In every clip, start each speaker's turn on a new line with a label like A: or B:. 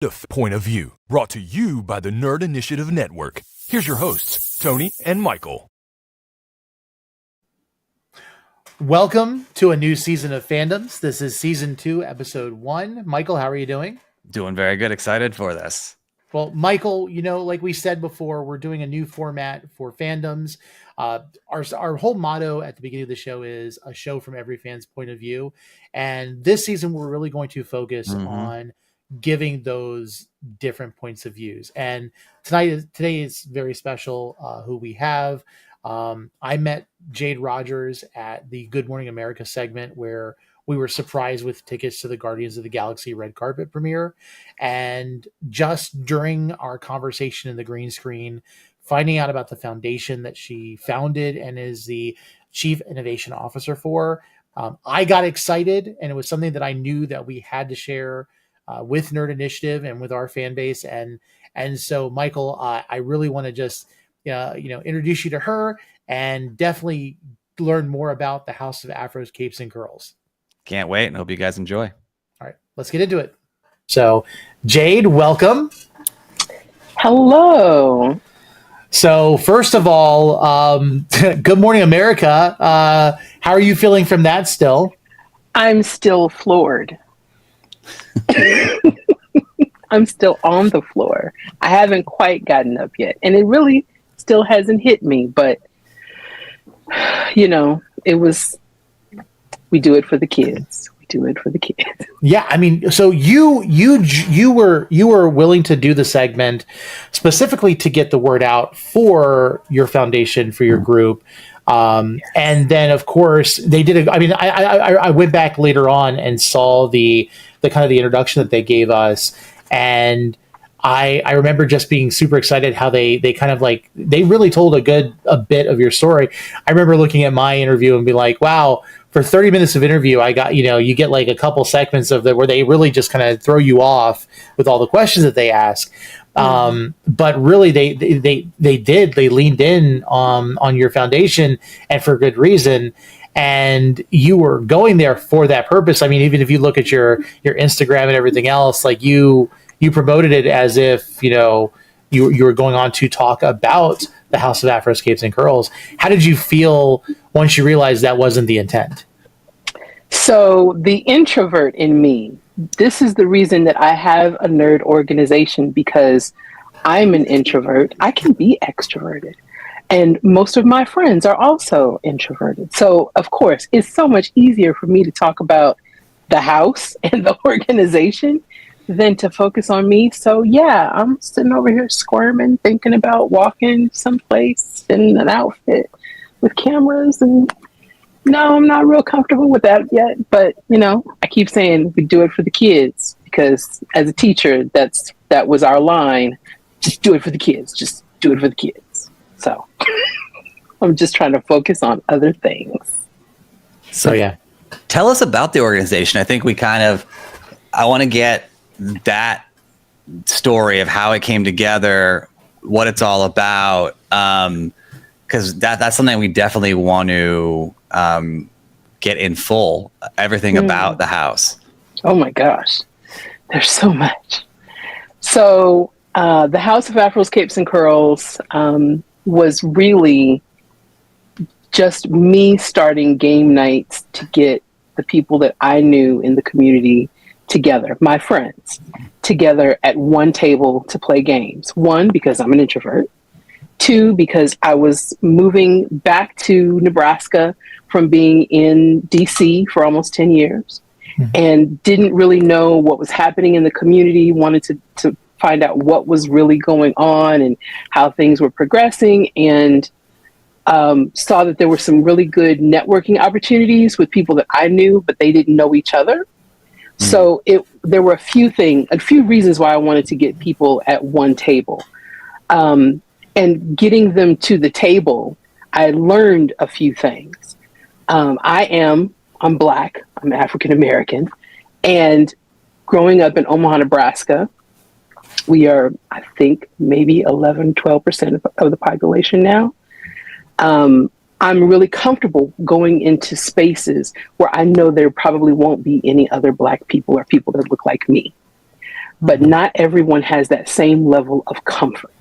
A: Point of View, brought to you by the Nerd Initiative Network. Here's your hosts, Tony and Michael.
B: Welcome to a new season of Fandoms. This is season 2, episode 1. Michael, how are you doing?
C: Doing very good. Excited for this.
B: Well, Michael, like we said before, we're doing a new format for Fandoms. Our whole motto at the beginning of the show is a show from every fan's point of view. And this season, we're really going to focus on giving those different points of views. And today is very special who we have. I met Jade Rogers at the Good Morning America segment where we were surprised with tickets to the Guardians of the Galaxy red carpet premiere. And just during our conversation in the green screen, finding out about the foundation that she founded and is the chief innovation officer for, I got excited, and it was something that I knew that we had to share with Nerd Initiative and with our fan base. And so, Michael, I really want to just introduce you to her and definitely learn more about the House of Afros, Capes, and Curls.
C: Can't wait, and hope you guys enjoy.
B: All right, let's get into it. So, Jade, welcome.
D: Hello.
B: So, first of all, Good Morning America. How are you feeling from that still?
D: I'm still floored. I'm still on the floor. I haven't quite gotten up yet. And it really still hasn't hit me. But, we do it for the kids. We do it for the kids.
B: Yeah, I mean, so you were willing to do the segment specifically to get the word out for your foundation, for your group. And then, of course, they did. I went back later on and saw the kind of the introduction that they gave us, and I remember just being super excited how they kind of they really told a bit of your story. I remember looking at my interview and be like, wow, for 30 minutes of interview, I got, you get like a couple segments of where they really just kind of throw you off with all the questions that they ask. But really they leaned in on your foundation, and for good reason. And you were going there for that purpose. I mean, even if you look at your Instagram and everything else, like you promoted it as if, you were going on to talk about the House of Afroscapes and Curls. How did you feel once you realized that wasn't the intent?
D: So the introvert in me, this is the reason that I have a nerd organization, because I'm an introvert. I can be extroverted. And most of my friends are also introverted. So, of course, it's so much easier for me to talk about the house and the organization than to focus on me. So, yeah, I'm sitting over here squirming, thinking about walking someplace in an outfit with cameras. And no, I'm not real comfortable with that yet. But, I keep saying we do it for the kids, because as a teacher, that was our line. Just do it for the kids. Just do it for the kids. So I'm just trying to focus on other things.
B: So, yeah.
C: Tell us about the organization. I think I want to get that story of how it came together, what it's all about, because that's something we definitely want to get in full, everything about the house.
D: Oh my gosh, there's so much. So the House of Afroscapes and Curls was really just me starting game nights to get the people that I knew in the community together, my friends, together at one table to play games. One, because I'm an introvert. Two, because I was moving back to Nebraska from being in DC for almost 10 years and didn't really know what was happening in the community, wanted to find out what was really going on and how things were progressing, and saw that there were some really good networking opportunities with people that I knew, but they didn't know each other. So there were a few reasons why I wanted to get people at one table. And getting them to the table, I learned a few things. I'm Black, I'm African American, and growing up in Omaha, Nebraska, we are, I think, maybe 11, 12% of the population now. I'm really comfortable going into spaces where I know there probably won't be any other Black people or people that look like me. but not everyone has that same level of comfort.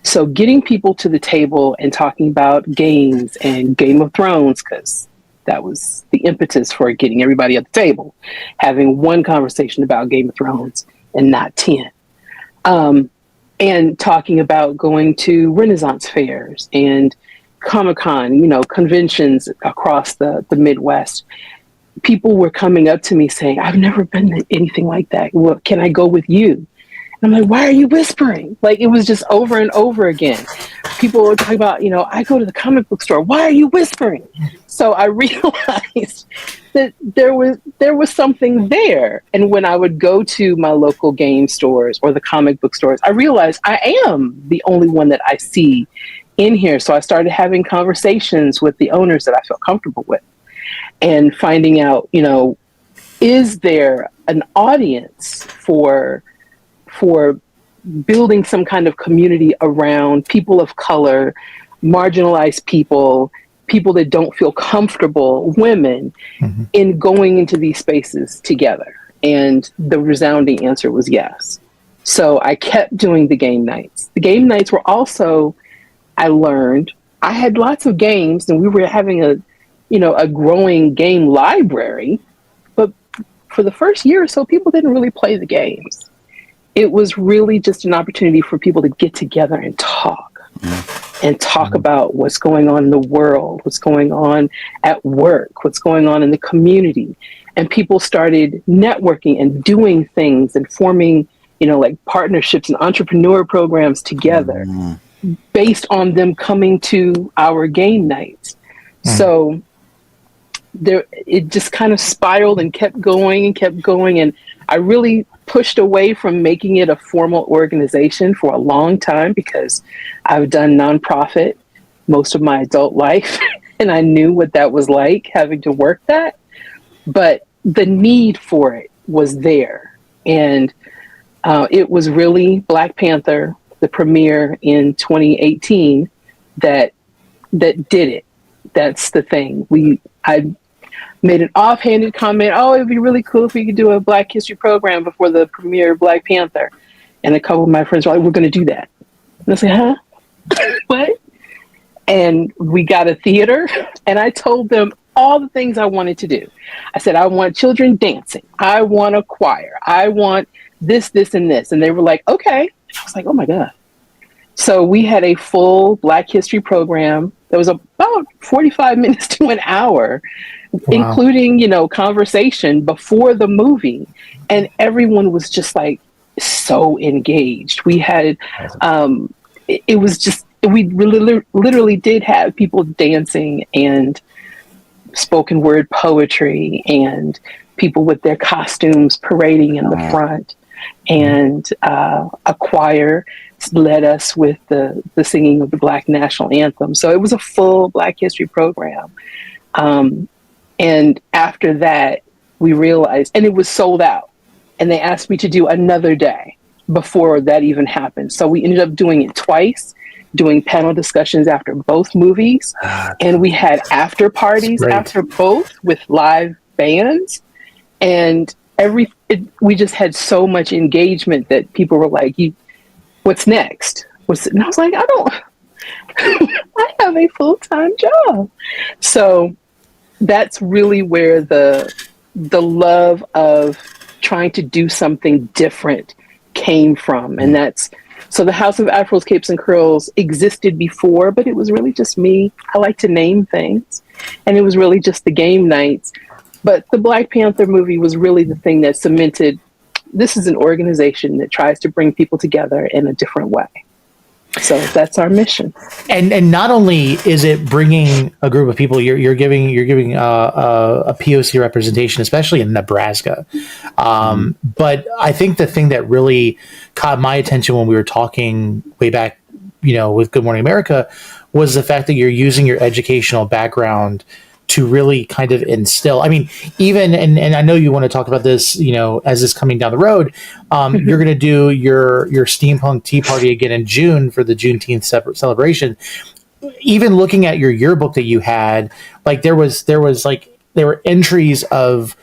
D: So getting people to the table and talking about games and Game of Thrones, because that was the impetus for getting everybody at the table, having one conversation about Game of Thrones and not 10. And talking about going to Renaissance fairs and Comic-Con, conventions across the Midwest. People were coming up to me saying, I've never been to anything like that. Well, can I go with you? And I'm like, why are you whispering? Like, it was just over and over again. People were talking about, I go to the comic book store. Why are you whispering? So I realized that there was something there. And when I would go to my local game stores or the comic book stores, I realized I am the only one that I see in here. So I started having conversations with the owners that I felt comfortable with and finding out, is there an audience for building some kind of community around people of color, marginalized people that don't feel comfortable, women, in going into these spaces together? And the resounding answer was yes. So I kept doing the game nights. The game nights were also, I learned, I had lots of games and we were having a growing game library, but for the first year or so, people didn't really play the games. It was really just an opportunity for people to get together and talk about what's going on in the world, what's going on at work, what's going on in the community. And people started networking and doing things and forming, like partnerships and entrepreneur programs together based on them coming to our game nights. So it just kind of spiraled and kept going. And I really pushed away from making it a formal organization for a long time because I've done nonprofit most of my adult life and I knew what that was like, having to work that. But the need for it was there. And it was really Black Panther, the premiere in 2018, that did it. That's the thing. I made an offhanded comment, it'd be really cool if we could do a Black History program before the premiere of Black Panther. And a couple of my friends were like, we're going to do that. And I said, huh? What? And we got a theater, and I told them all the things I wanted to do. I said, I want children dancing. I want a choir. I want this, and this. And they were like, okay. I was like, oh my God. So we had a full Black History program that was about 45 minutes to an hour, including, conversation before the movie. And everyone was just like so engaged. We had, it was just, we literally did have people dancing and spoken word poetry and people with their costumes parading in the front. And a choir led us with the singing of the Black National Anthem. So it was a full Black History program. And after that, we realized, and it was sold out. And they asked me to do another day before that even happened. So we ended up doing it twice, doing panel discussions after both movies. And we had after parties after both with live bands. And we just had so much engagement that people were like, what's next? And I was like, I have a full-time job. So that's really where the love of trying to do something different came from. And so the House of Afroscapes and Curls existed before, but it was really just me. I like to name things. And it was really just the game nights. But the Black Panther movie was really the thing that cemented, this is an organization that tries to bring people together in a different way. So that's our mission.
B: And not only is it bringing a group of people, you're giving a POC representation, especially in Nebraska. But I think the thing that really caught my attention when we were talking way back, with Good Morning America, was the fact that you're using your educational background to really kind of instill. I mean, even, and I know you want to talk about this, as this coming down the road, you're going to do your steampunk tea party again in June for the Juneteenth celebration. Even looking at your yearbook that you had, like there were entries of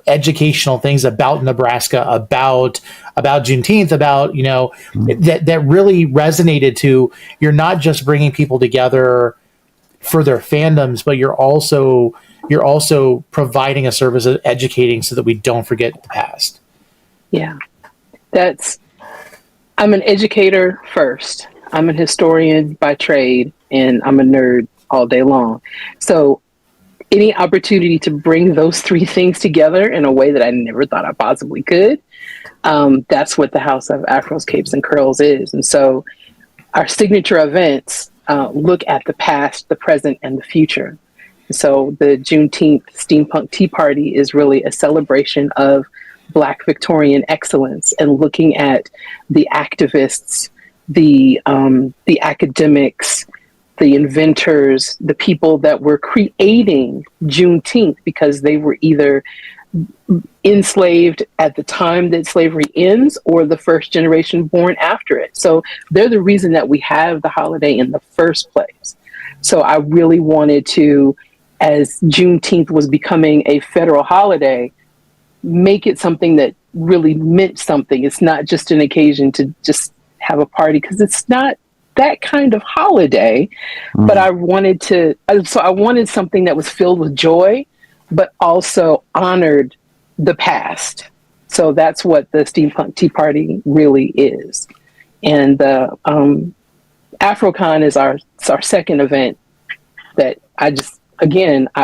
B: educational things about Nebraska, about Juneteenth, about, you know, that really resonated to, you're not just bringing people together for their fandoms, but you're also providing a service of educating so that we don't forget the past.
D: Yeah, I'm an educator first. I'm a historian by trade, and I'm a nerd all day long. So any opportunity to bring those three things together in a way that I never thought I possibly could, that's what the House of Afroscapes and Curls is. And so our signature events look at the past, the present, and the future. So the Juneteenth Steampunk Tea Party is really a celebration of Black Victorian excellence and looking at the activists, the academics, the inventors, the people that were creating Juneteenth because they were either enslaved at the time that slavery ends or the first generation born after it. So they're the reason that we have the holiday in the first place. So I really wanted to, as Juneteenth was becoming a federal holiday, make it something that really meant something. It's not just an occasion to just have a party, because it's not that kind of holiday. But I wanted something that was filled with joy, but also honored the past. So that's what the Steampunk Tea Party really is. And the AfroCon is our second event that I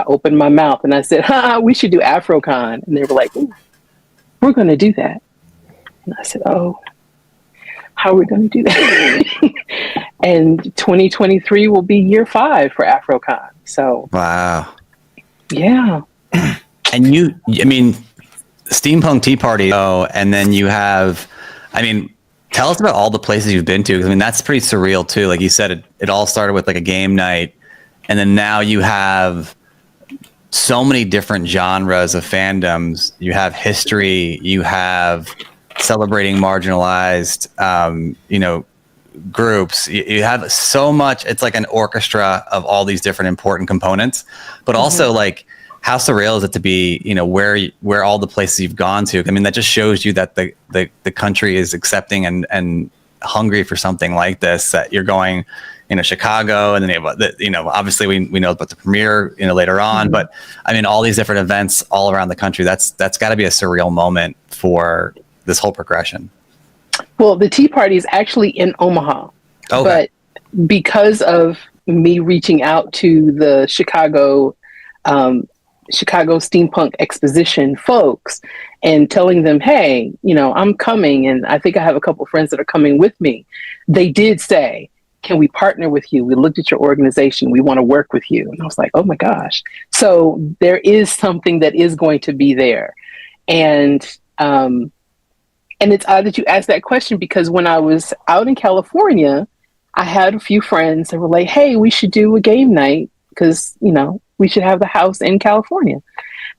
D: opened my mouth and I said, we should do AfroCon. And they were like, ooh, we're going to do that. And I said, oh, how are we going to do that? And 2023 will be year 5 for AfroCon. So,
C: wow.
D: Yeah.
C: And Steampunk Tea Party, and then you have, tell us about all the places you've been to. 'Cause, that's pretty surreal too. Like you said, it all started with like a game night, and then now you have so many different genres of fandoms. You have history, you have celebrating marginalized, groups. You have so much. It's like an orchestra of all these different important components, but also like, how surreal is it to be, where all the places you've gone to? That just shows you that the country is accepting and hungry for something like this. That you're going, Chicago, and then obviously we know about the premiere, later on. But all these different events all around the country. That's got to be a surreal moment for this whole progression.
D: Well, the Tea Party is actually in Omaha, but because of me reaching out to the Chicago Steampunk Exposition folks and telling them, hey, I'm coming, and I think I have a couple of friends that are coming with me. They did say, can we partner with you? We looked at your organization. We want to work with you. And I was like, oh my gosh. So there is something that is going to be there. And it's odd that you asked that question, because when I was out in California, I had a few friends that were like, hey, we should do a game night because, we should have the house in California.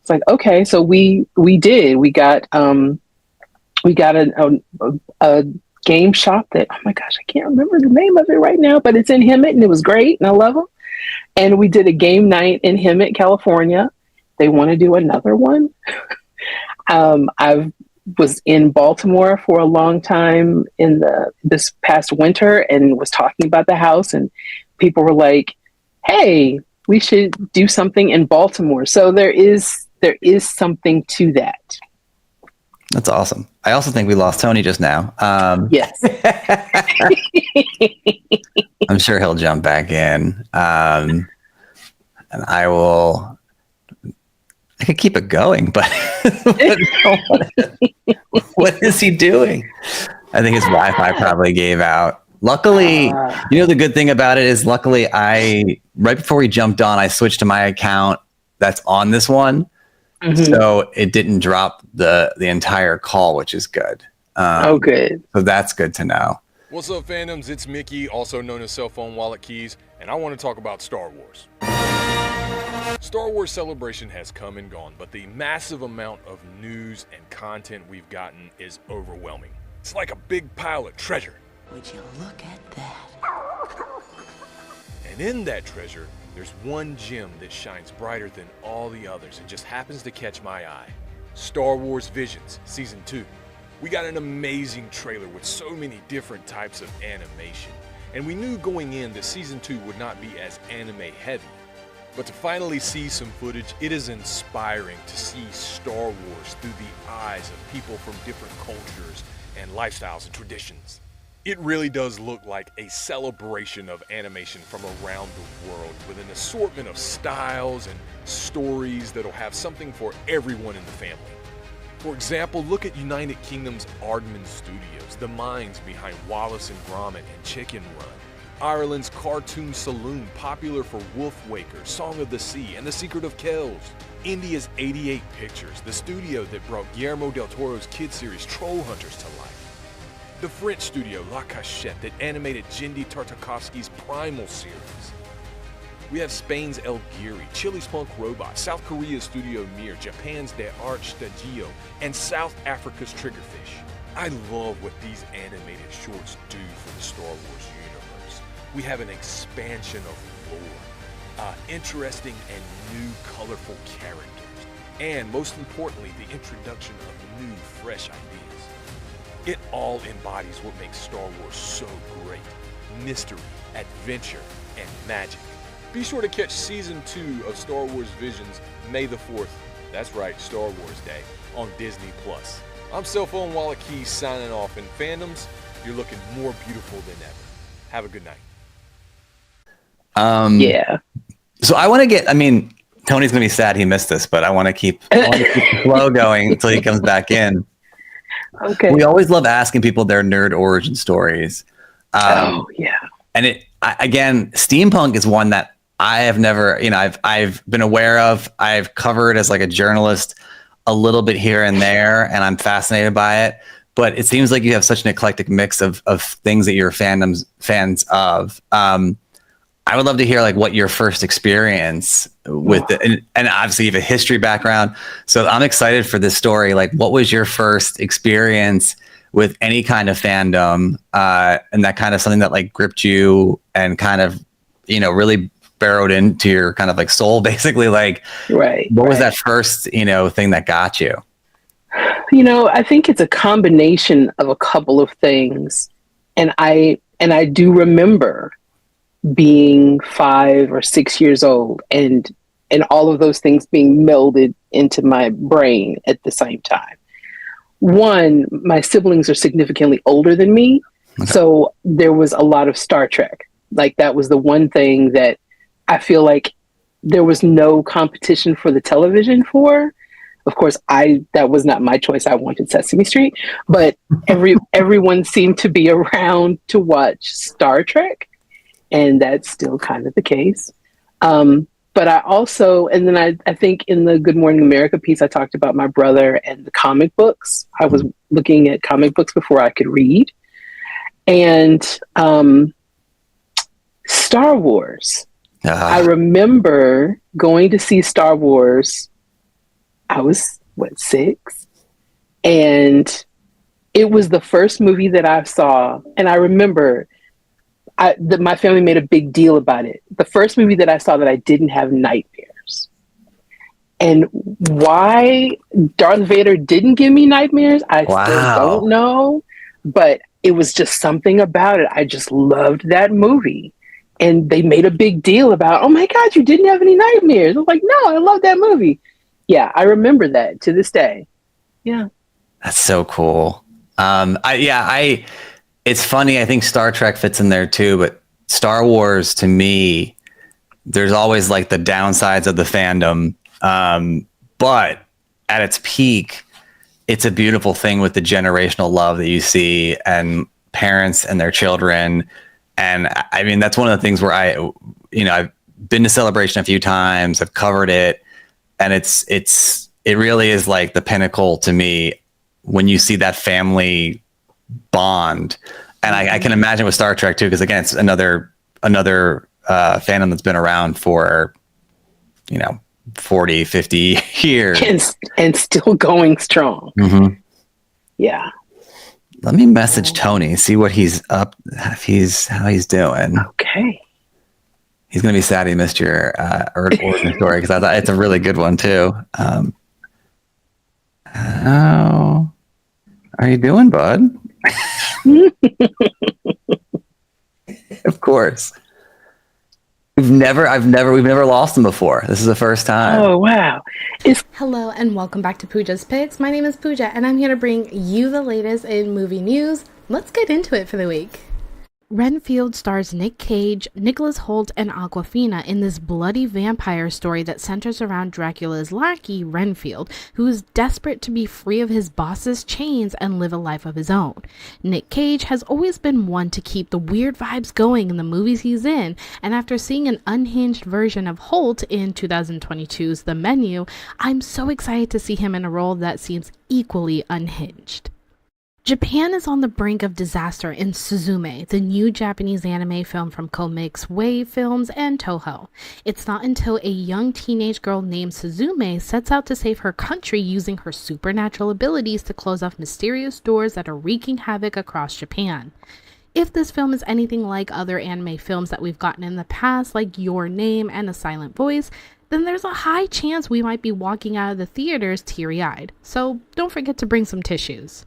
D: It's like, okay. So we did. We got a game shop that, oh my gosh, I can't remember the name of it right now, but it's in Hemet and it was great and I love them. And we did a game night in Hemet, California. They want to do another one. I was in Baltimore for a long time this past winter and was talking about the house, and people were like, hey, we should do something in Baltimore. So there is something to that.
C: That's awesome. I also think we lost Tony just now.
D: Yes.
C: I'm sure he'll jump back in. And I could keep it going, but what is he doing? I think his Wi-Fi probably gave out. Luckily, the good thing about it is right before we jumped on, I switched to my account that's on this one. So it didn't drop the entire call, which is good.
D: Good.
C: So that's good to know.
A: What's up, fandoms? It's Mickey, also known as Cell Phone Wallet Keys, and I want to talk about Star Wars. Star Wars Celebration has come and gone, but the massive amount of news and content we've gotten is overwhelming. It's like a big pile of treasure.
E: Would you look at that?
A: And in that treasure, there's one gem that shines brighter than all the others and just happens to catch my eye. Star Wars Visions Season 2. We got an amazing trailer with so many different types of animation, and we knew going in that Season 2 would not be as anime heavy. But to finally see some footage, it is inspiring to see Star Wars through the eyes of people from different cultures and lifestyles and traditions. It really does look like a celebration of animation from around the world with an assortment of styles and stories that'll have something for everyone in the family. For example, look at United Kingdom's Aardman Studios, the minds behind Wallace and Gromit and Chicken Run. Ireland's Cartoon Saloon, popular for Wolfwaker, Song of the Sea, and The Secret of Kells. India's 88 Pictures, the studio that brought Guillermo del Toro's kid series Troll Hunters to life. The French studio La Cachette that animated Jindy Tartakovsky's Primal series. We have Spain's El Giri, Chile's Punk Robot, South Korea's Studio Mir, Japan's De Art Studio, and South Africa's Triggerfish. I love what these animated shorts do for the Star Wars universe. We have an expansion of lore, interesting and new colorful characters, and most importantly, the introduction of new, fresh ideas. It all embodies what makes Star Wars so great: mystery, adventure, and magic. Be sure to catch Season 2 of Star Wars Visions May the 4th, that's right, Star Wars Day, on Disney+. I'm Cell Phone Wallet Keys signing off, and Fandoms, you're looking more beautiful than ever. Have a good night.
D: Yeah.
C: So I want to get, Tony's going to be sad he missed this, but I want to keep the flow going until he comes back in.
D: Okay.
C: We always love asking people their nerd origin stories.
D: Oh, yeah.
C: And again, steampunk is one that I have never, I've been aware of. I've covered as like a journalist a little bit here and there, and I'm fascinated by it. But it seems like you have such an eclectic mix of things that you're fans of. I would love to hear like what your first experience with it, and obviously you have a history background. So I'm excited for this story. Like, what was your first experience with any kind of fandom, and that kind of something that like gripped you and kind of, really burrowed into your kind of like soul, basically? Like, what was that first, thing that got you?
D: I think it's a combination of a couple of things. And I do remember being 5 or 6 years old and all of those things being melded into my brain at the same time. One, my siblings are significantly older than me. Okay. So there was a lot of Star Trek. Like, that was the one thing that I feel like there was no competition for the television for. Of course, that was not my choice. I wanted Sesame Street, but everyone seemed to be around to watch Star Trek. And that's still kind of the case. But I also, and then I think in the Good Morning America piece, I talked about my brother and the comic books. I was looking at comic books before I could read. And Star Wars. I remember going to see Star Wars. I was, 6? And it was the first movie that I saw. And I remember my family made a big deal about it. The first movie that I saw that I didn't have nightmares. And why Darth Vader didn't give me nightmares, I still don't know. But it was just something about it. I just loved that movie. And they made a big deal about, oh my God, you didn't have any nightmares. I was like, no, I love that movie. Yeah, I remember that to this day. Yeah.
C: That's so cool. It's funny. I think Star Trek fits in there too, but Star Wars, to me, there's always like the downsides of the fandom. But at its peak, it's a beautiful thing with the generational love that you see and parents and their children. And I mean, that's one of the things where I've been to Celebration a few times. I've covered it, and it really is like the pinnacle to me when you see that family bond. And I can imagine with Star Trek too, because again, it's another fandom that's been around for 40, 50 years
D: and still going strong.
C: Mm-hmm.
D: Yeah.
C: Let me message Tony, see what he's up, how he's doing.
D: Okay.
C: He's gonna be sad he missed your origin story, because I thought it's a really good one too. How are you doing, bud? Of course. We've never lost him before. This is the first time.
D: Oh, wow.
F: Hello and welcome back to Pooja's Picks. My name is Pooja and I'm here to bring you the latest in movie news. Let's get into it for the week. Renfield stars Nick Cage, Nicholas Hoult, and Awkwafina in this bloody vampire story that centers around Dracula's lackey, Renfield, who is desperate to be free of his boss's chains and live a life of his own. Nick Cage has always been one to keep the weird vibes going in the movies he's in, and after seeing an unhinged version of Hoult in 2022's The Menu, I'm so excited to see him in a role that seems equally unhinged. Japan is on the brink of disaster in Suzume, the new Japanese anime film from Comics Wave Films and Toho. It's not until a young teenage girl named Suzume sets out to save her country using her supernatural abilities to close off mysterious doors that are wreaking havoc across Japan. If this film is anything like other anime films that we've gotten in the past, like Your Name and A Silent Voice, then there's a high chance we might be walking out of the theaters teary-eyed. So don't forget to bring some tissues.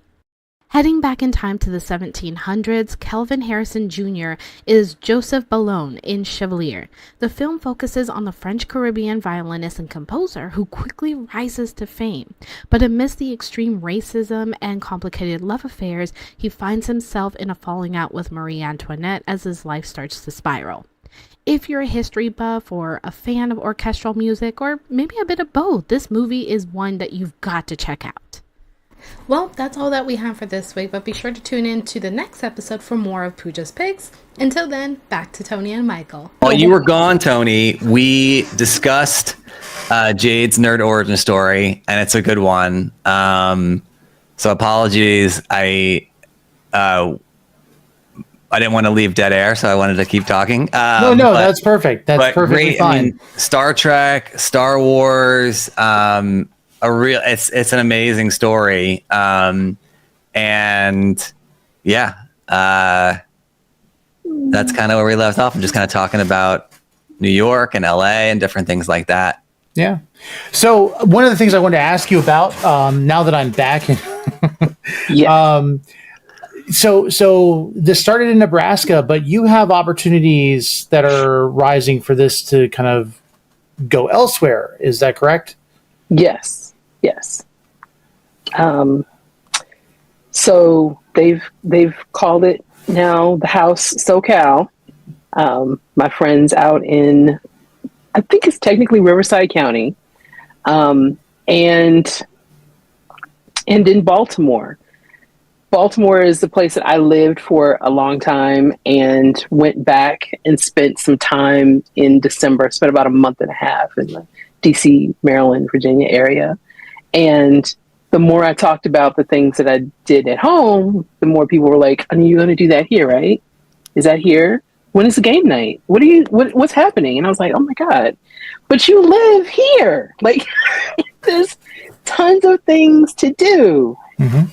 F: Heading back in time to the 1700s, Kelvin Harrison Jr. is Joseph Ballon in Chevalier. The film focuses on the French Caribbean violinist and composer who quickly rises to fame. But amidst the extreme racism and complicated love affairs, he finds himself in a falling out with Marie Antoinette as his life starts to spiral. If you're a history buff or a fan of orchestral music, or maybe a bit of both, this movie is one that you've got to check out. Well, that's all that we have for this week, but be sure to tune in to the next episode for more of Pooja's Picks. Until then, back to Tony and Michael.
C: While you were gone, Tony, we discussed Jade's nerd origin story, and it's a good one. So apologies, I didn't want to leave dead air, so I wanted to keep talking.
B: No, that's perfect. That's perfectly fine.
C: I mean, Star Trek, Star Wars, it's an amazing story. And yeah, that's kind of where we left off. I'm just kind of talking about New York and LA and different things like that.
B: Yeah. So one of the things I wanted to ask you about, now that I'm back, so this started in Nebraska, but you have opportunities that are rising for this to kind of go elsewhere. Is that correct?
D: Yes. So they've called it now the House SoCal. My friends out in, I think it's technically Riverside County, and in Baltimore. Baltimore is the place that I lived for a long time and went back and spent some time in December. Spent about a month and a half in the DC, Maryland, Virginia area. And the more I talked about the things that I did at home, the more people were like, "Are you going to do that here, right? Is that here? When is the game night? What's happening?" And I was like, "Oh my God, but you live here. Like, there's tons of things to do,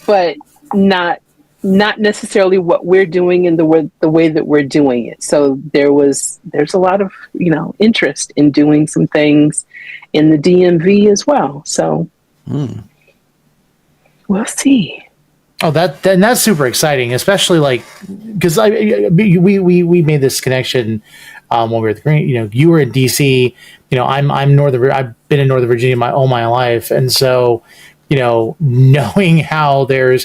D: but not necessarily what we're doing in the way that we're doing it." So there's a lot of, interest in doing some things in the DMV as well. So we'll see.
B: Oh, that's super exciting, especially because we made this connection when we were at the Green. You were in DC. I'm Northern. I've been in Northern Virginia all my life, and so knowing how there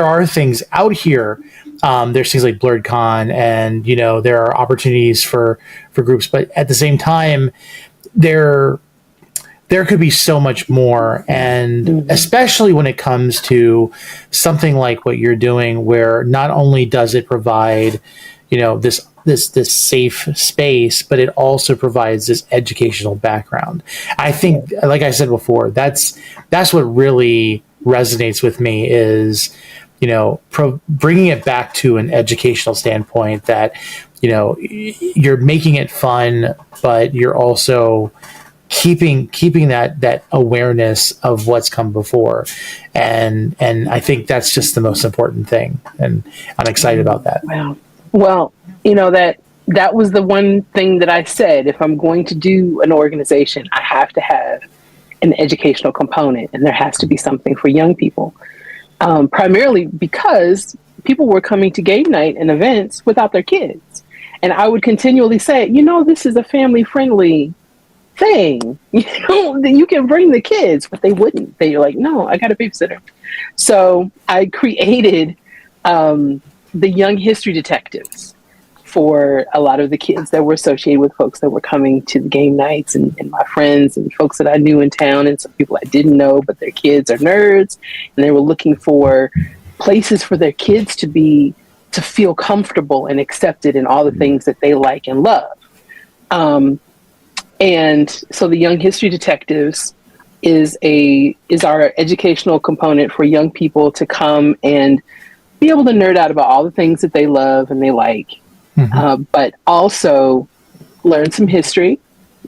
B: are things out here. There's things like BlurredCon, and there are opportunities for groups, but at the same time, there could be so much more, and especially when it comes to something like what you're doing, where not only does it provide, this safe space, but it also provides this educational background. I think, like I said before, that's what really resonates with me is, bringing it back to an educational standpoint that, you're making it fun, but you're also keeping that awareness of what's come before, and I think that's just the most important thing, and I'm excited about that.
D: Wow. Well, that was the one thing that I said, if I'm going to do an organization, I have to have an educational component, and there has to be something for young people. Primarily because people were coming to game night and events without their kids. And I would continually say, this is a family-friendly thing. You can bring the kids, but they wouldn't. They were like, no, I got a babysitter. So I created the Young History Detectives for a lot of the kids that were associated with folks that were coming to the game nights, and my friends and folks that I knew in town, and some people I didn't know, but their kids are nerds, and they were looking for places for their kids to feel comfortable and accepted in all the things that they like and love. And so the Young History Detectives is our educational component for young people to come and be able to nerd out about all the things that they love and they like. But also learn some history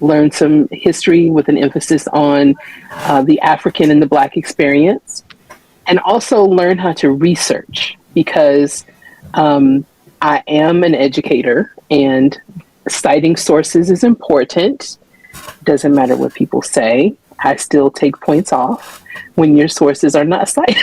D: with an emphasis on the African and the Black experience, and also learn how to research, because I am an educator and citing sources is important. Doesn't matter what people say. I still take points off when your sources are not cited.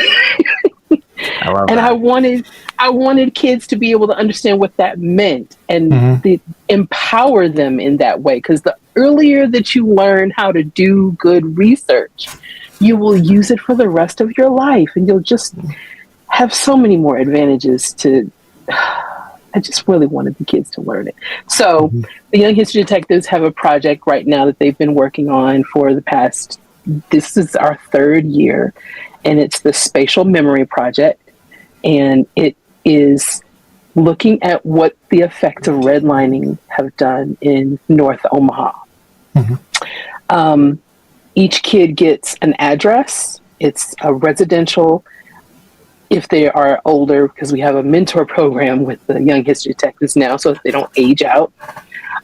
C: I love
D: and
C: that.
D: I wanted kids to be able to understand what that meant and empower them in that way. Because the earlier that you learn how to do good research, you will use it for the rest of your life, and you'll just have so many more advantages to. I just really wanted the kids to learn it. So the Young History Detectives have a project right now that they've been working on for this is our 3rd year, and it's the Spatial Memory Project. And it is looking at what the effects of redlining have done in North Omaha. Each kid gets an address. It's a residential, if they are older, because we have a mentor program with the Young History Detectives now, so that they don't age out,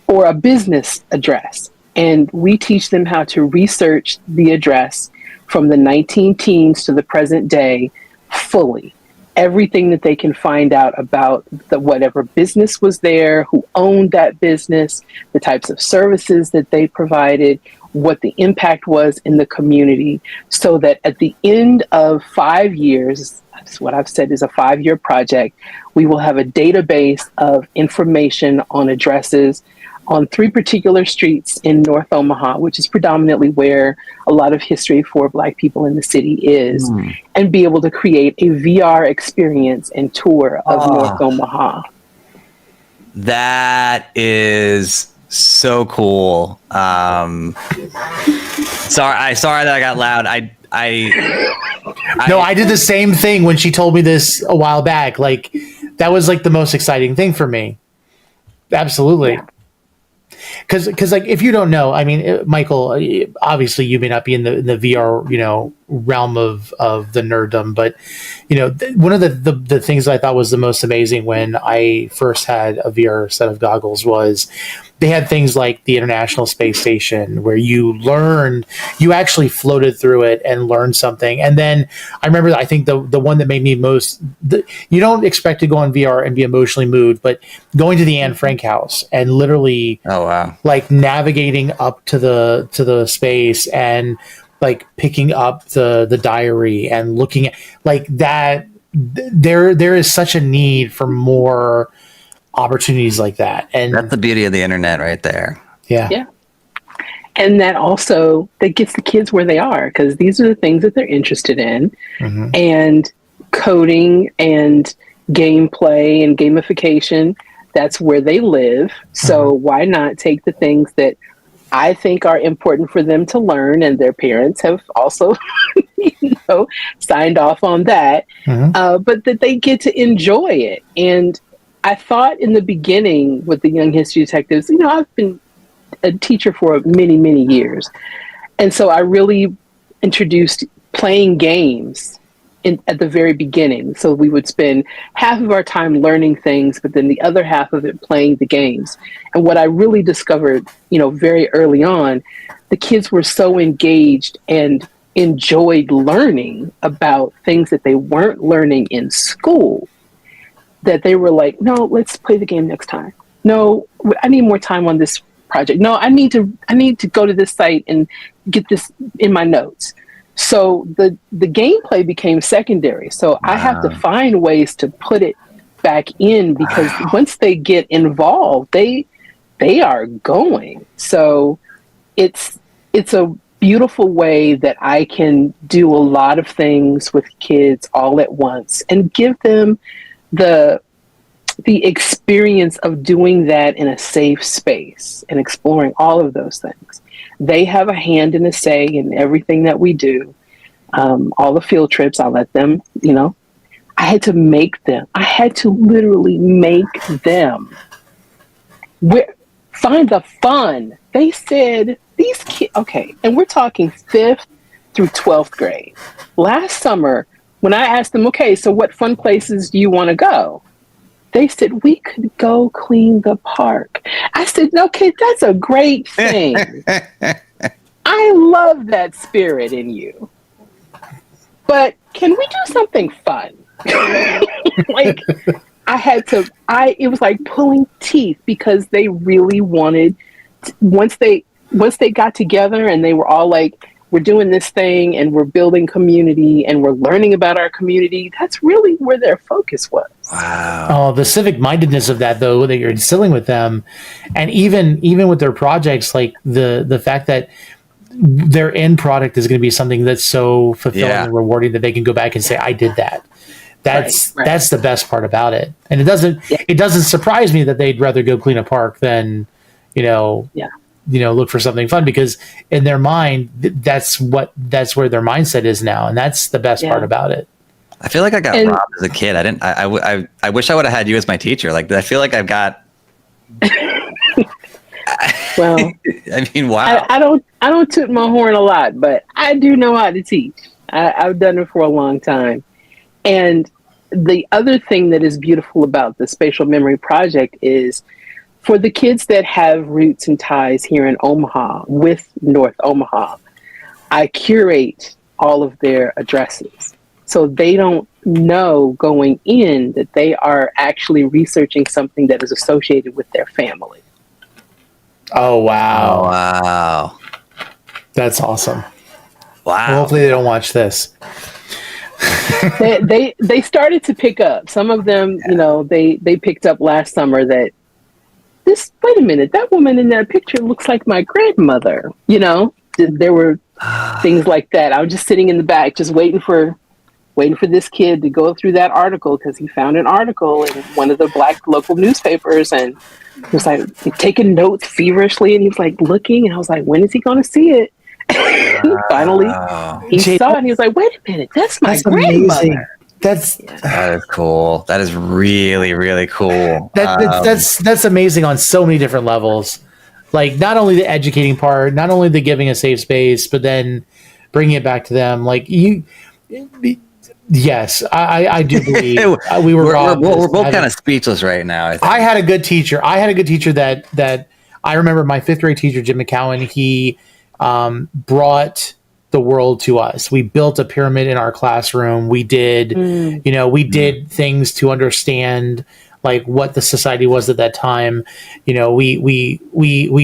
D: or a business address. And we teach them how to research the address from the 19 teens to the present day fully. Everything that they can find out about whatever business was there, who owned that business, the types of services that they provided, what the impact was in the community, so that at the end of 5 years, that's what I've said is a 5-year project, we will have a database of information on addresses on 3 particular streets in North Omaha, which is predominantly where a lot of history for Black people in the city is, and be able to create a VR experience and tour of North Omaha.
C: That is so cool. Sorry that I got loud.
B: No, I did the same thing when she told me this a while back. Like, that was like the most exciting thing for me. Absolutely.
D: Yeah.
B: Because like, if you don't know, I mean, Michael, obviously you may not be in the VR, realm of the nerddom, but one of the things I thought was the most amazing when I first had a VR set of goggles was they had things like the International Space Station, where you actually floated through it and learned something. And then I remember, I think the one that made me you don't expect to go on VR and be emotionally moved, but going to the Anne Frank house and literally, like navigating up to the space and like picking up the diary and looking at like that. There is such a need for more opportunities like that, and
C: that's the beauty of the internet right there.
B: Yeah.
D: And that gets the kids where they are, because these are the things that they're interested in. And coding and gameplay and gamification, that's where they live. So why not take the things that I think are important for them to learn, and their parents have also signed off on that, but that they get to enjoy it. And I thought in the beginning with the Young History Detectives, I've been a teacher for many, many years. And so I really introduced playing games at the very beginning. So we would spend half of our time learning things, but then the other half of it playing the games. And what I really discovered, very early on, the kids were so engaged and enjoyed learning about things that they weren't learning in school, that they were like, no, let's play the game next time. No, I need more time on this project. No, I need to go to this site and get this in my notes. So the gameplay became secondary. So I have to find ways to put it back in, because once they get involved, they are going. So it's a beautiful way that I can do a lot of things with kids all at once and give them the experience of doing that in a safe space and exploring all of those things. They have a hand in a say in everything that we do. All the field trips, I let them, I had to make them. I had to literally make them find the fun. They said, these kids, okay, and we're talking 5th through 12th grade. Last summer, when I asked them, okay, so what fun places do you want to go? They said, we could go clean the park. I said, okay, that's a great thing. I love that spirit in you. But can we do something fun? Like, it was like pulling teeth, because they really wanted, once they got together and they were all like, we're doing this thing and we're building community and we're learning about our community. That's really where their focus was.
C: Wow.
B: Oh, the civic mindedness of that, though, that you're instilling with them, and even with their projects, like the fact that their end product is going to be something that's so fulfilling and rewarding that they can go back and say, I did that. That's the best part about it. And it doesn't surprise me that they'd rather go clean a park than, look for something fun, because in their mind, that's where their mindset is now. And that's the best part about it.
C: I feel like I got robbed as a kid. I wish I would have had you as my teacher. Like, I feel like I've got,
D: well,
C: I mean, wow.
D: I don't toot my horn a lot, but I do know how to teach. I've done it for a long time. And the other thing that is beautiful about the Spatial Memory Project is, for the kids that have roots and ties here in Omaha with North Omaha, I curate all of their addresses. So they don't know going in that they are actually researching something that is associated with their family.
B: Oh, wow.
C: Oh, wow.
B: That's awesome.
C: Wow.
B: Well, hopefully they don't watch this.
D: they started to pick up. Some of them, they picked up last summer that wait a minute, that woman in that picture looks like my grandmother. There were things like that. I was just sitting in the back, just waiting for this kid to go through that article, because he found an article in one of the Black local newspapers, and he was like taking notes feverishly, and he was like looking, and I was like, when is he going to see it? Finally, he saw it, and he was like, wait a minute, that's my grandmother.
B: Amazing.
C: That is cool. That is really, really cool.
B: That's amazing on so many different levels. Like, not only the educating part, not only the giving a safe space, but then bringing it back to them. Like, yes, I do believe we were robbed.
C: We're both kind of speechless right now. I think.
B: I had a good teacher. that I remember. My 5th grade teacher, Jim McCowan, he brought the world to us. We built a pyramid in our classroom. We did, did things to understand like what the society was at that time. We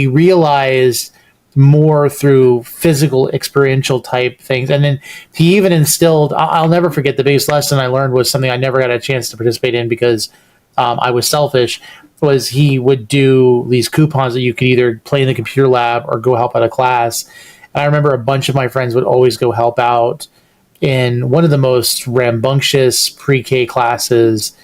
B: realized more through physical experiential type things. And then he even instilled, I'll never forget, the biggest lesson I learned was something I never got a chance to participate in because I was selfish, was he would do these coupons that you could either play in the computer lab or go help out a class. And I remember a bunch of my friends would always go help out in one of the most rambunctious pre-K classes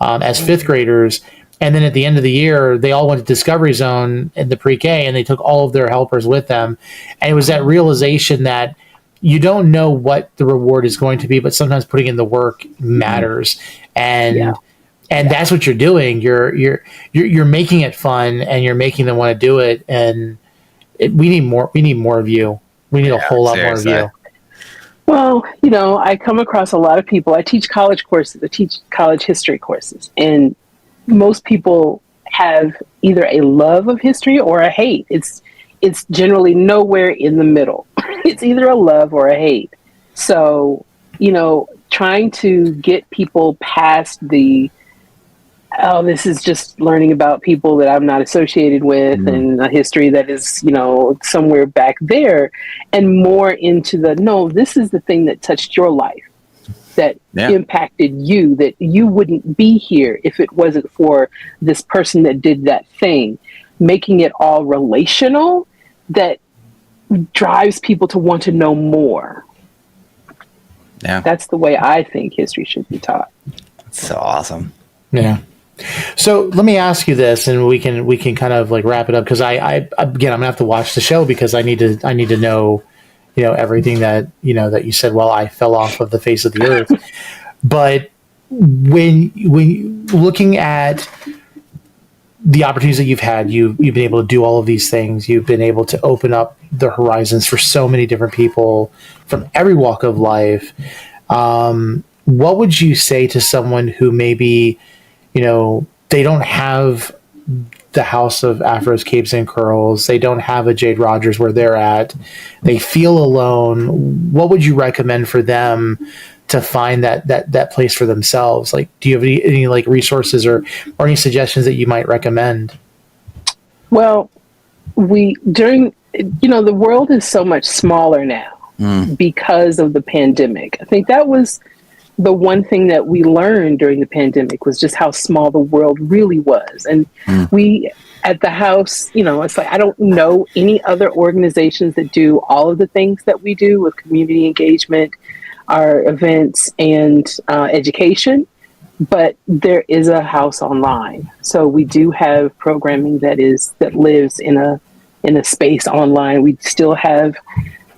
B: as 5th graders. And then at the end of the year, they all went to Discovery Zone in the pre-K, and they took all of their helpers with them. And it was that realization that you don't know what the reward is going to be, but sometimes putting in the work matters. And that's what you're doing. You're making it fun, and you're making them want to do it. And we need more. We need more of you. We need a whole lot more of you.
D: Well, I come across a lot of people. I teach college courses. I teach college history courses, and most people have either a love of history or a hate. It's generally nowhere in the middle. It's either a love or a hate. So, trying to get people past the oh, this is just learning about people that I'm not associated with and a history that is, somewhere back there, and more into no, this is the thing that touched your life, that impacted you, that you wouldn't be here if it wasn't for this person that did that thing, making it all relational, that drives people to want to know more.
C: Yeah.
D: That's the way I think history should be taught.
C: That's so awesome.
B: Yeah. So let me ask you this, and we can kind of like wrap it up, because I again, I'm gonna have to watch the show because I need to know, everything that that you said while I fell off of the face of the earth. But when looking at the opportunities that you've had, you've been able to do all of these things. You've been able to open up the horizons for so many different people from every walk of life. What would you say to someone who maybe, they don't have the House of Afroscapes and Curls, they don't have a Jade Rogers where they're at, they feel alone? What would you recommend for them to find that place for themselves? Like, do you have any like resources or any suggestions that you might recommend?
D: Well, the world is so much smaller now because of the pandemic. I think that was the one thing that we learned during the pandemic, was just how small the world really was. And we at the house, it's like, I don't know any other organizations that do all of the things that we do with community engagement, our events, and education, but there is a house online. So we do have programming that lives in a space online. We still have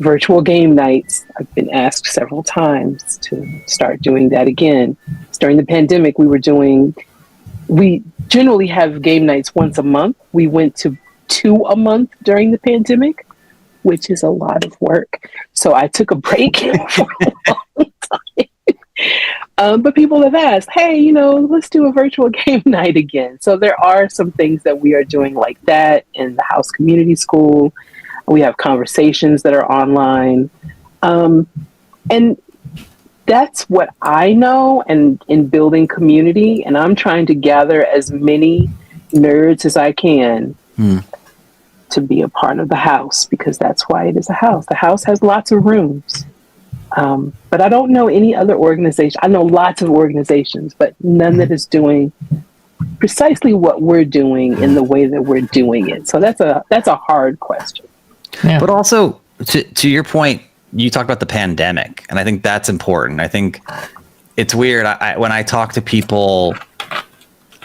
D: virtual game nights. I've been asked several times to start doing that again. During the pandemic, we generally have game nights once a month. We went to 2 a month during the pandemic, which is a lot of work. So I took a break for a long time. But people have asked, hey, let's do a virtual game night again. So there are some things that we are doing like that in the House Community School. We have conversations that are online. And that's what I know, and in building community. And I'm trying to gather as many nerds as I can to be a part of the house, because that's why it is a house. The house has lots of rooms. But I don't know any other organization. I know lots of organizations, but none that is doing precisely what we're doing in the way that we're doing it. So that's a hard question.
B: Yeah.
C: But also, to your point, you talked about the pandemic, and I think that's important. I think it's weird. When I talk to people,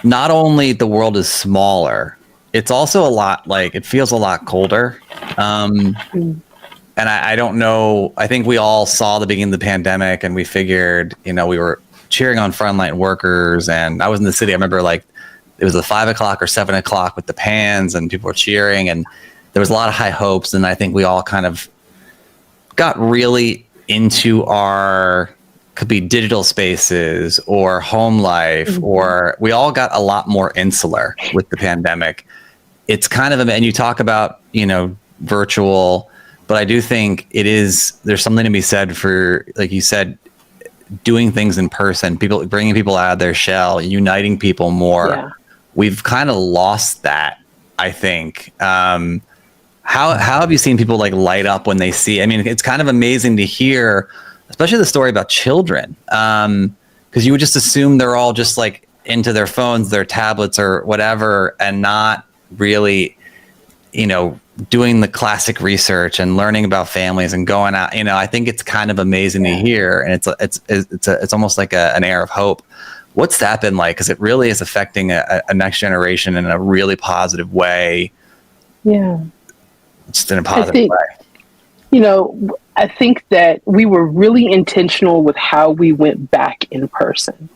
C: not only the world is smaller, it's also it feels a lot colder. And I don't know. I think we all saw the beginning of the pandemic, and we figured, we were cheering on frontline workers. And I was in the city. I remember it was the 5 o'clock or 7 o'clock with the pans, and people were cheering, and there was a lot of high hopes. And I think we all kind of got really into could be digital spaces or home life, or we all got a lot more insular with the pandemic. It's kind of, and you talk about, virtual, but I do think there's something to be said for, like you said, doing things in person, bringing people out of their shell, uniting people more. Yeah. We've kind of lost that, I think. How have you seen people light up when they see? I mean, it's kind of amazing to hear, especially the story about children, because you would just assume they're all just into their phones, their tablets, or whatever, and not really, doing the classic research and learning about families and going out. I think it's kind of amazing to hear, and it's almost like an air of hope. What's that been like? Because it really is affecting a next generation in a really positive way.
D: Yeah.
C: Just in a positive way.
D: I think that we were really intentional with how we went back in person.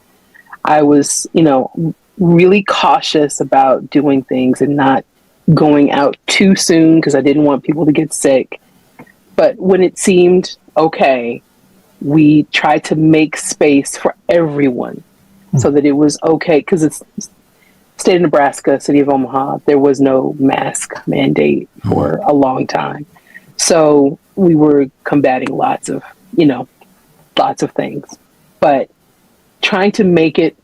D: I was, really cautious about doing things and not going out too soon because I didn't want people to get sick. But when it seemed okay, we tried to make space for everyone so that it was okay, because it's state of Nebraska, city of Omaha, there was no mask mandate for a long time. So we were combating lots of things, but trying to make it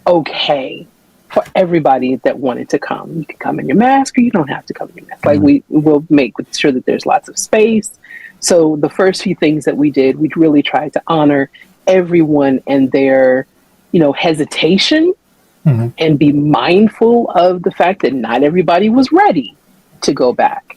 D: okay for everybody that wanted to come. You can come in your mask, or you don't have to come in your mask. Like, we will make sure that there's lots of space. So the first few things that we did, we really tried to honor everyone and their, hesitation, and be mindful of the fact that not everybody was ready to go back.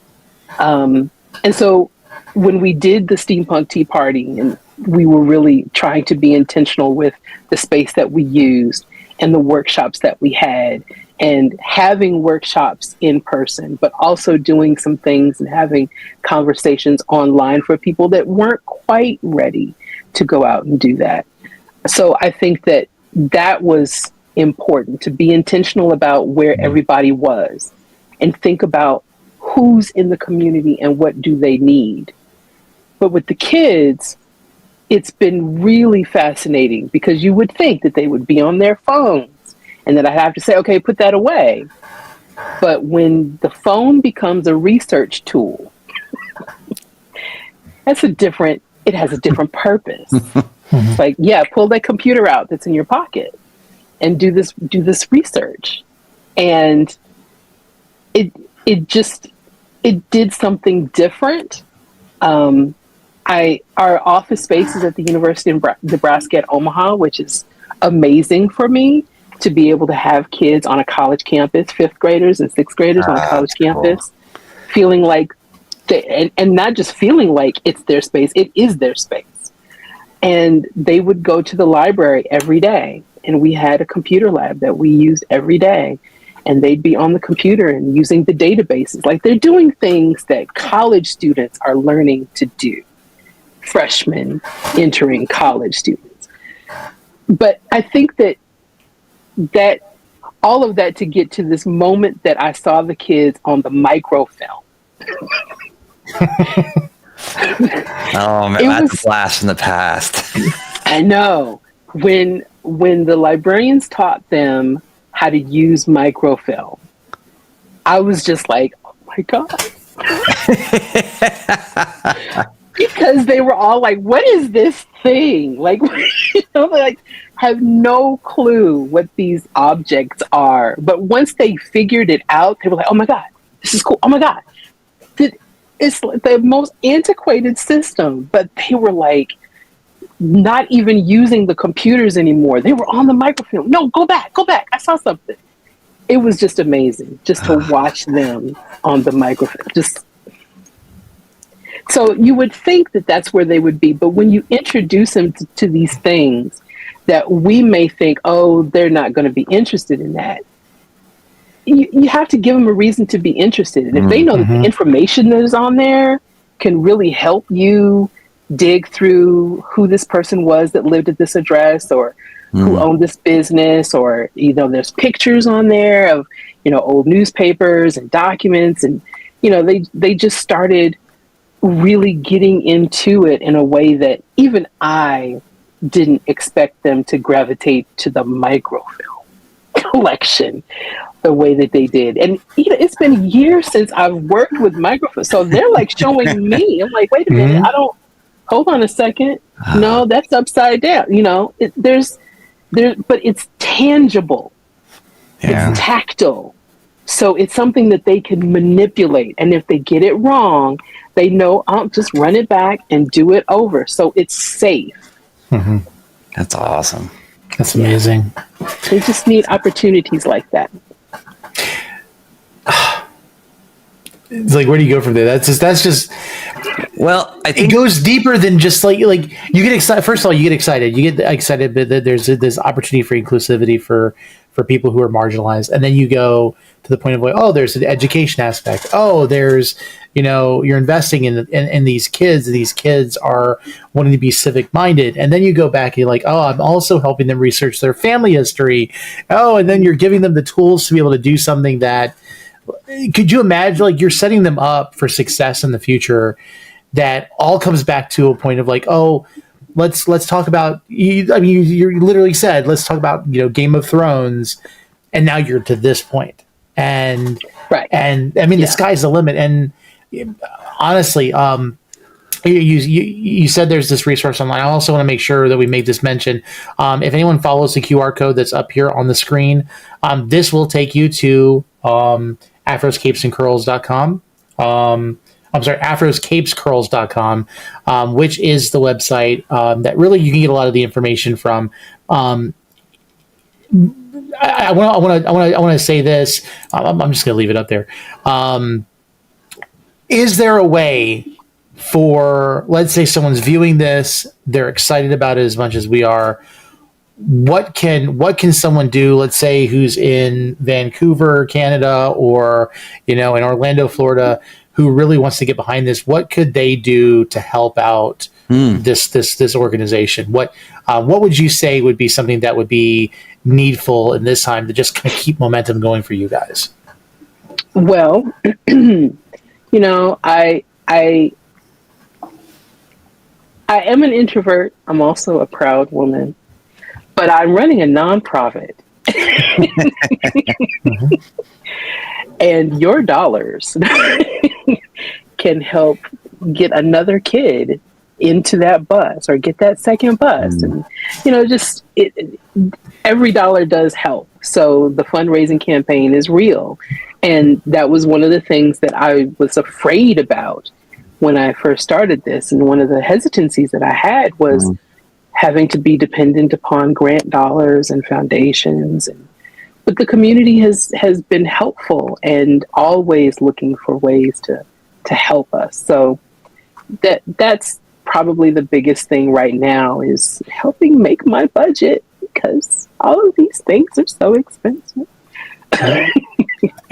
D: And so when we did the Steampunk Tea Party, and we were really trying to be intentional with the space that we used and the workshops that we had, and having workshops in person, but also doing some things and having conversations online for people that weren't quite ready to go out and do that. So I think that that was important, to be intentional about where everybody was and think about who's in the community and what do they need. But with the kids, it's been really fascinating, because you would think that they would be on their phones and that I have to say, okay, put that away. But when the phone becomes a research tool, it has a different purpose. It's like, yeah, pull that computer out that's in your pocket and do this research. And it did something different. Our office space is at the University of Nebraska at Omaha, which is amazing for me to be able to have kids on a college campus, 5th graders and 6th graders on a college campus, feeling like, and not just feeling like it's their space, it is their space. And they would go to the library every day, and we had a computer lab that we used every day, and they'd be on the computer and using the databases. Like, they're doing things that college students are learning to do, freshmen entering college students. But I think that all of that to get to this moment that I saw the kids on the microfilm.
C: Oh man, that's a blast from the past.
D: I know. When the librarians taught them how to use microfilm, I was just like, oh my God. Because they were all like, what is this thing? Like, like, have no clue what these objects are. But once they figured it out, they were like, oh my God, this is cool. Oh my God. It's the most antiquated system. But they were like, not even using the computers anymore. They were on the microfilm. No, go back. I saw something. It was just amazing just to watch them on the microfilm. So you would think that that's where they would be. But when you introduce them to these things that we may think, oh, they're not going to be interested in that, you have to give them a reason to be interested. And if they know that the information that is on there can really help you dig through who this person was that lived at this address, or who owned this business, or, there's pictures on there of, old newspapers and documents. And, they just started really getting into it in a way that even I didn't expect them to gravitate to the microfilm collection the way that they did. And it's been years since I've worked with microfilm, so they're like showing me. I'm like, wait a minute, hold on a second. No, that's upside down. But it's tangible. Yeah. It's tactile. So it's something that they can manipulate. And if they get it wrong, they know, I'll just run it back and do it over. So it's safe.
C: That's awesome.
B: That's amazing.
D: They just need opportunities like that.
B: It's like, where do you go from there? That's just.
C: Well, I think
B: it goes deeper than just like you get excited. First of all, you get excited. You get excited that there's this opportunity for inclusivity for people who are marginalized, and then you go to the point of like, oh, there's an education aspect. Oh, there's you're investing in these kids. These kids are wanting to be civic minded, and then you go back and you're like, oh, I'm also helping them research their family history. Oh, and then you're giving them the tools to be able to do something that. Could you imagine, like, you're setting them up for success in the future? That all comes back to a point of like, oh, let's talk about. You literally said, let's talk about Game of Thrones, and now you're to this point, and
D: right,
B: and I mean the sky's the limit. And honestly, You said there's this resource online. I also want to make sure that we make this mention. If anyone follows the QR code that's up here on the screen, this will take you to afroscapesandcurls.com. I'm sorry, afroscapescurls.com, which is the website that really you can get a lot of the information from. I want to say this. I'm just going to leave it up there. Is there a way for, let's say someone's viewing this, they're excited about it as much as we are. What can someone do, let's say, who's in Vancouver, Canada, or, in Orlando, Florida, who really wants to get behind this? What could they do to help out this organization? What would you say would be something that would be needful in this time to just kind of keep momentum going for you guys?
D: Well, I am an introvert. I'm also a proud woman, but I'm running a nonprofit. And your dollars can help get another kid into that bus or get that second bus. And, every dollar does help. So the fundraising campaign is real. And that was one of the things that I was afraid about when I first started this. And one of the hesitancies that I had was having to be dependent upon grant dollars and foundations. But the community has been helpful and always looking for ways to help us. So that's probably the biggest thing right now, is helping make my budget, because all of these things are so expensive.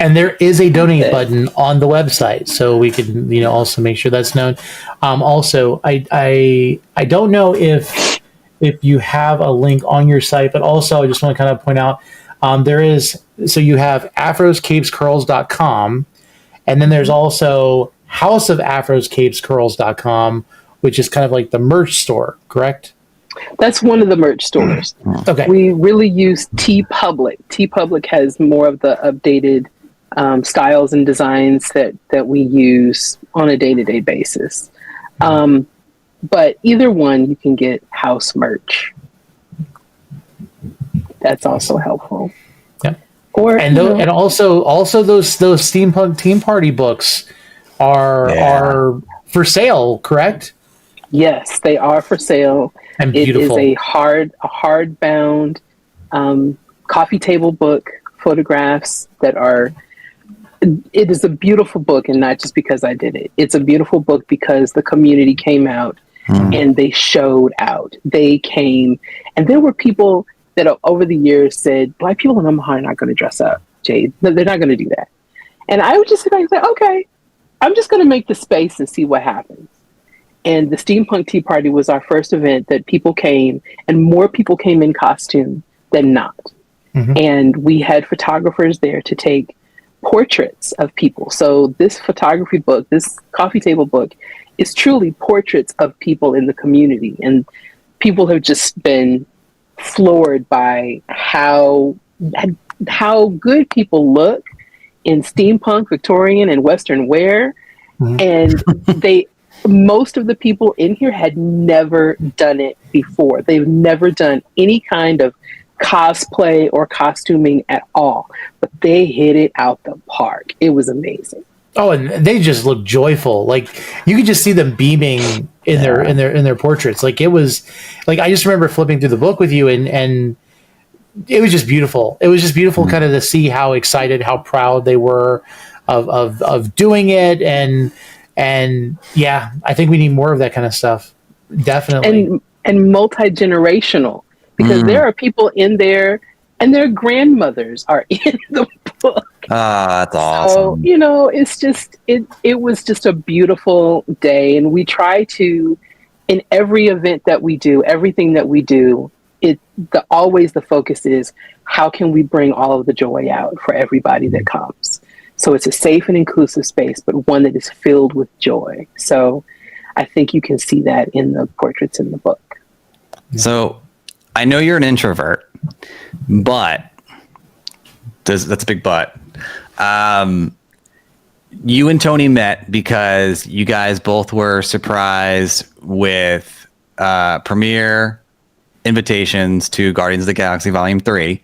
B: And there is a donate button on the website, so we can, also make sure that's known. Also, I don't know if you have a link on your site, but also I just want to kind of point out, so you have afroscapescurls.com, and then there's also houseofafroscapescurls.com, which is kind of like the merch store, correct?
D: That's one of the merch stores.
B: Okay.
D: We really use TeePublic. TeePublic has more of the updated styles and designs that we use on a day-to-day basis. But either one, you can get house merch. That's also helpful.
B: Yeah.
D: And
B: also those Steampunk Team Party books are for sale, correct?
D: Yes, they are for sale.
B: And beautiful.
D: It is a hardbound coffee table book, photographs that are. It is a beautiful book, and not just because I did it. It's a beautiful book because the community came out and they showed out. They came, and there were people that over the years said, Black people in Omaha are not going to dress up, Jade. No, they're not going to do that. And I would just sit back and say, okay, I'm just going to make the space and see what happens. And the Steampunk Tea Party was our first event that people came, and more people came in costume than not. And we had photographers there to take portraits of people. So this photography book, this coffee table book, is truly portraits of people in the community. And people have just been floored by how good people look in steampunk, Victorian, and Western wear. And most of the people in here had never done it before. They've never done any kind of cosplay or costuming at all, but they hit it out the park. It was amazing.
B: Oh, and they just look joyful. Like, you could just see them beaming in their portraits. Like, it was like, I just remember flipping through the book with you, and it was just beautiful. It was just beautiful kind of to see how excited, how proud they were of doing it. And yeah, I think we need more of that kind of stuff. Definitely.
D: And multi-generational, because there are people in there and their grandmothers are in the book.
C: That's awesome.
D: So, it's just, it was just a beautiful day. And we try to, in every event that we do, everything that we do, always the focus is, how can we bring all of the joy out for everybody that comes? So it's a safe and inclusive space, but one that is filled with joy. So I think you can see that in the portraits in the book.
C: So I know you're an introvert, but that's a big but. you and Tony met because you guys both were surprised with premiere invitations to Guardians of the Galaxy Volume 3.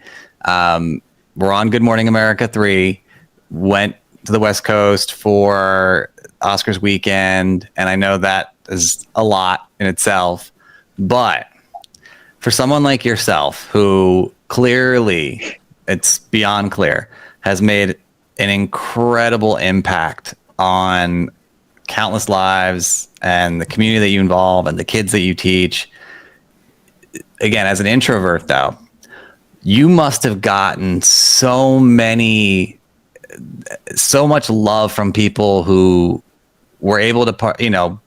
C: We're on Good Morning America 3, went to the West Coast for Oscars weekend, and I know that is a lot in itself, but for someone like yourself who clearly, it's beyond clear, has made an incredible impact on countless lives and the community that you involve and the kids that you teach. Again, as an introvert though, you must have gotten so much love from people who were able to,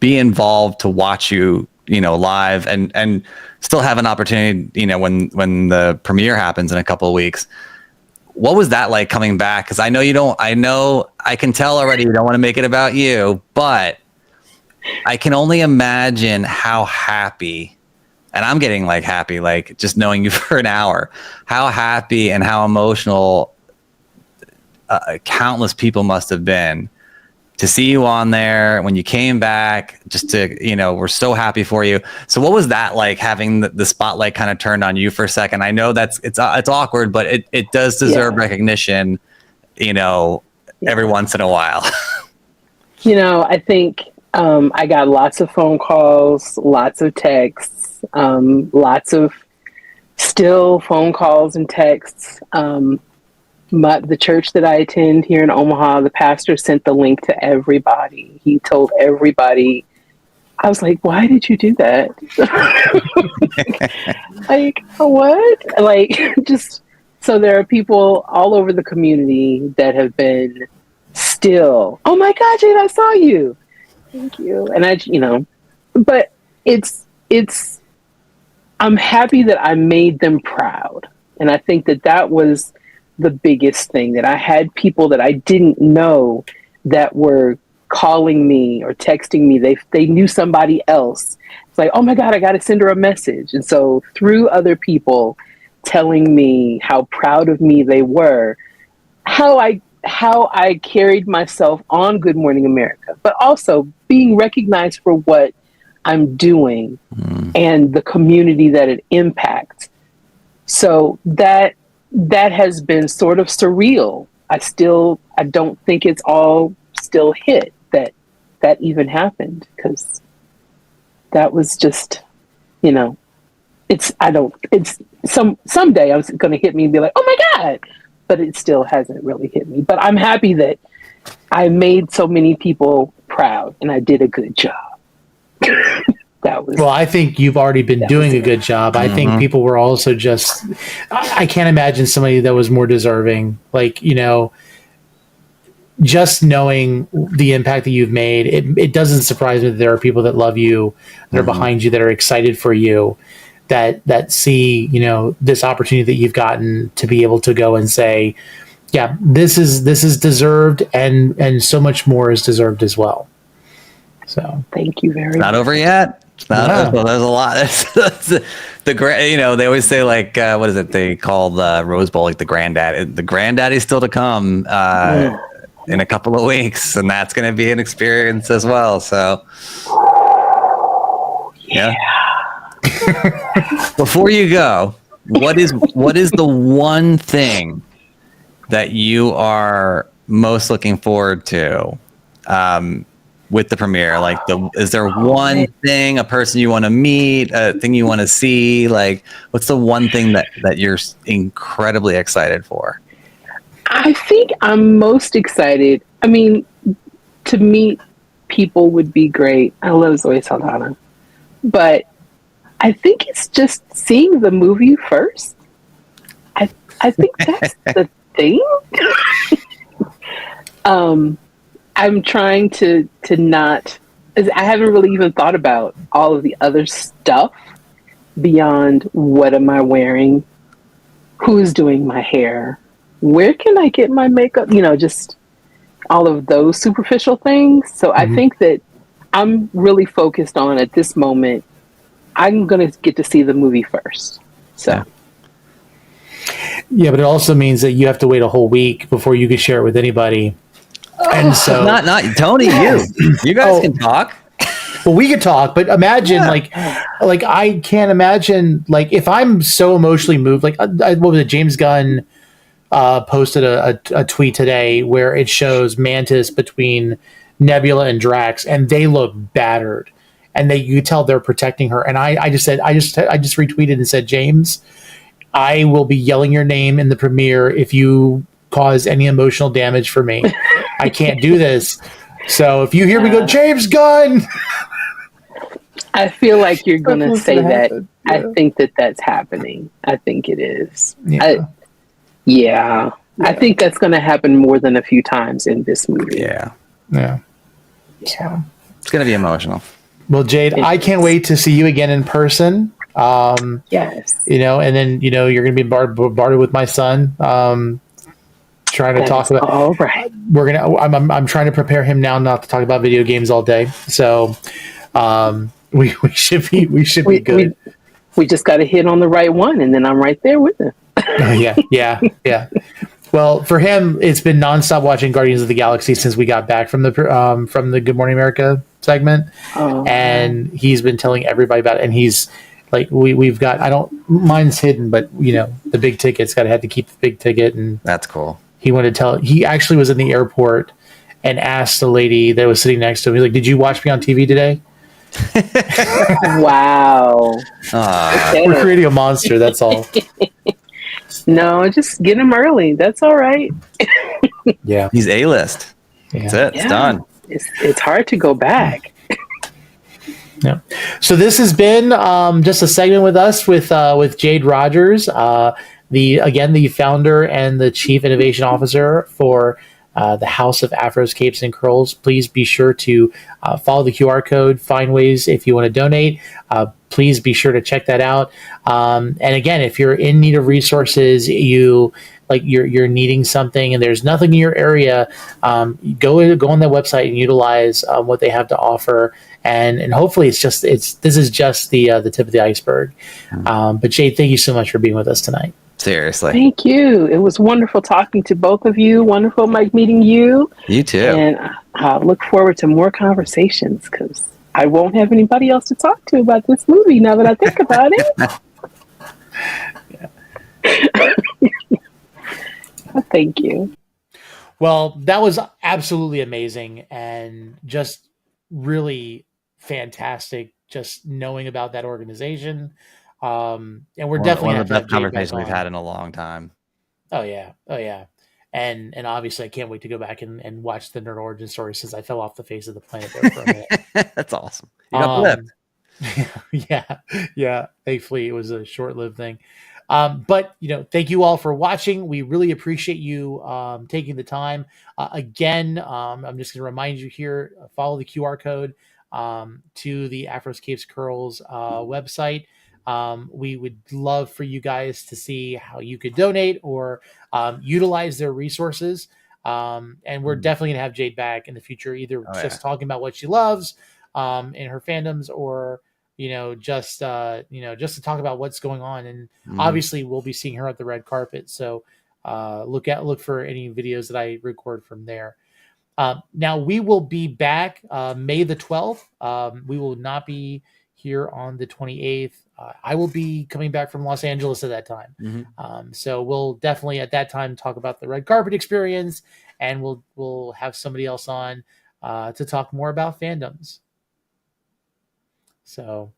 C: be involved to watch you, live and still have an opportunity, when the premiere happens in a couple of weeks. What was that like coming back? Because I know I can tell already you don't want to make it about you, but I can only imagine how happy, and I'm getting happy, just knowing you for an hour, how happy and how emotional countless people must have been to see you on there when you came back, just to, we're so happy for you. So what was that like, having the spotlight kind of turned on you for a second? I know it's awkward, but it does deserve recognition, every once in a while.
D: I think I got lots of phone calls, lots of texts, lots of still phone calls and texts. The church that I attend here in Omaha, the pastor sent the link to everybody. He told everybody. I was like, why did you do that? What? Just so there are people all over the community that have been still, oh my God, Jade, I saw you. Thank you. And but I'm happy that I made them proud. And I think that was the biggest thing, that I had people that I didn't know that were calling me or texting me. They knew somebody else. It's like, oh my God, I got to send her a message. And so through other people telling me how proud of me they were, how I carried myself on Good Morning America, but also being recognized for what I'm doing and the community that it impacts. So that has been sort of surreal. I don't think it's all still hit that even happened, because that was just, someday I was going to hit me and be like, oh my God, but it still hasn't really hit me. But I'm happy that I made so many people proud and I did a good job. Well,
B: I think you've already been doing a good job. I think people were also just, I can't imagine somebody that was more deserving. Just knowing the impact that you've made, it doesn't surprise me that there are people that love you, that are behind you, that are excited for you, that see, this opportunity that you've gotten to be able to go and say, yeah, this is deserved, and so much more is deserved as well. So
D: thank you very much.
C: Not over yet. There's a lot. They always say what is it? They call the Rose Bowl the granddad. The granddaddy's still to come in a couple of weeks, and that's going to be an experience as well. So, yeah. Before you go, what is the one thing that you are most looking forward to? With the premiere, is there one thing, a person you want to meet, a thing you want to see? What's the one thing that you're incredibly excited for?
D: I think I'm most excited. I mean, to meet people would be great. I love Zoe Saldana, but I think it's just seeing the movie first. I think that's the thing. I'm trying to not, I haven't really even thought about all of the other stuff beyond what am I wearing, who's doing my hair, where can I get my makeup, just all of those superficial things. So I think that I'm really focused on, at this moment, I'm going to get to see the movie first. So.
B: Yeah, but it also means that you have to wait a whole week before you can share it with anybody. And so,
C: not Tony, you guys can talk.
B: well, we could talk, but imagine like I can't imagine like if I'm so emotionally moved, like what was it? James Gunn posted a tweet today where it shows Mantis between Nebula and Drax, and they look battered, and you tell they're protecting her. And I just retweeted and said, James, I will be yelling your name in the premiere if you cause any emotional damage for me. I can't do this. So if you hear me go, James Gunn,
D: I feel like you're going to say that.
B: Happen. Yeah.
D: I think that's happening. I think it is.
B: Yeah.
D: I think that's going to happen more than a few times in this movie.
C: Yeah.
B: So.
C: It's going to be emotional.
B: Well, Jade, I can't wait to see you again in person.
D: Yes.
B: And then, you're going to be bombarded with my son. Trying to talk about.
D: All right.
B: I'm trying to prepare him now not to talk about video games all day. So, we should be good.
D: We just got to hit on the right one, and then I'm right there with him.
B: Yeah. Well, for him, it's been nonstop watching Guardians of the Galaxy since we got back from the Good Morning America segment, and he's been telling everybody about it. And he's like, we've got mine's hidden, but the big ticket's got to have to keep the big ticket, and
C: that's cool.
B: He wanted to tell. He actually was in the airport and asked the lady that was sitting next to him. He's like, "Did you watch me on TV today?"
D: Wow.
B: We're creating a monster. That's all.
D: No, just get him early. That's all right.
B: Yeah.
C: He's A-list. That's it. It's done.
D: It's hard to go back.
B: Yeah. So this has been just a segment with us with Jade Rogers, the founder and the chief innovation officer for the House of Afroscapes and Curls. Please be sure to follow the QR code, find ways if you want to donate. Please be sure to check that out. And again, if you're in need of resources, you're needing something and there's nothing in your area, go on their website and utilize what they have to offer. And hopefully this is just the tip of the iceberg. But Jade, thank you so much for being with us tonight.
C: Seriously.
D: Thank you. It was wonderful talking to both of you. Wonderful, Mike, meeting you.
C: You too.
D: And I look forward to more conversations because I won't have anybody else to talk to about this movie now that I think about it. Thank you.
B: Well, that was absolutely amazing and just really fantastic. Just knowing about that organization. And we're definitely
C: one of the best
B: conversations
C: conversations we've had in a long time.
B: Oh yeah. And obviously I can't wait to go back and watch the Nerd Origin Story since I fell off the face of the planet there for a minute.
C: That's awesome. You got flipped.
B: Yeah. Thankfully it was a short-lived thing. But thank you all for watching. We really appreciate you taking the time. Again, I'm just going to remind you here, follow the QR code to the Afroscapes Curls website. We would love for you guys to see how you could donate or utilize their resources. And we're definitely going to have Jade back in the future, either talking about what she loves in her fandoms or just to talk about what's going on. And obviously we'll be seeing her at the red carpet. So look for any videos that I record from there. Now we will be back May the 12th. We will not be here on the 28th. I will be coming back from Los Angeles at that time. So we'll definitely at that time talk about the red carpet experience, and we'll have somebody else on to talk more about fandoms. So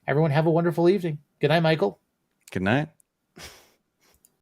B: everyone have a wonderful evening. Good night, Michael.
C: Good night.